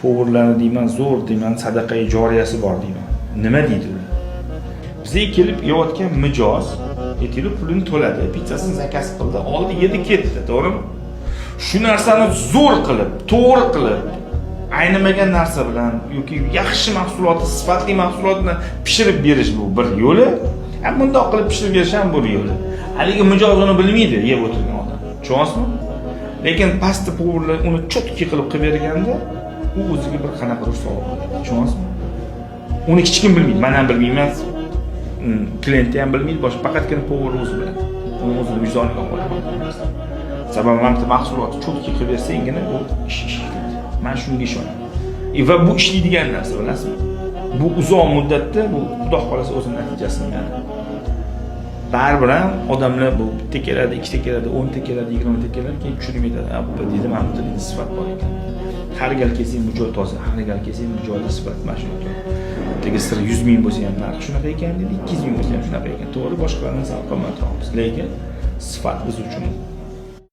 povurlarni deyman, zo'r deyman, sadaqai joriyasi bor deyman. Nima deydi ular? Bizga kelib yeyotgan mijoz, aytaylik pulini to'ladi, pizzasini zakaz qildi, oldi, yedi, ketdi, to'g'rimi? Shu narsani zo'r qilib, to'g'ri qilib, aynimagan narsa bilan yoki yaxshi mahsulotni, sifatli mahsulotni pishirib berish bu bir yo'li. Ham bundoq qilib pishirib berish ham bir yo'li. Haligi mijozini bilmaydi yeb o'tirgan odam. Tushunyapsizmi? Lekin pastda povurlar uni chotki qilib berganda, u o'ziga bir qanaqadir savol bo'ladi. Tushunyapsizmi? Uni hech kim bilmaydi, men ham bilmayman, klient ham bilmaydi, boshqa faqatgina povur o'zi biladi. Uni o'zini vijdoniga qo'yadi. Sababi mana mahsulotni chotki qilib bersangina bu ish ishlaydi. Men shunga ishonaman. Va bu ishlaydigan narsa, bilasizmi? Bu uzoq muddatda bu Xudo xolasa o'z natijasini beradi. Baribir ham odamlar bu bitta keladi, ikkita keladi, 10 ta keladi, 20 ta keladi, keyin tushunib yetadi. Bu deydi, mana bu sifat bor ekan. Har gal kelsang mijoz toza, har gal kelsang mijozda sifat mana shunaqa. Tegistr 100 ming bo'lsa ham narx shunaqa ekan dedi, 200 ming bo'lsa ham shunaqa ekan. To'g'ri, boshqalarning sal qimmatroq, lekin sifat biz uchun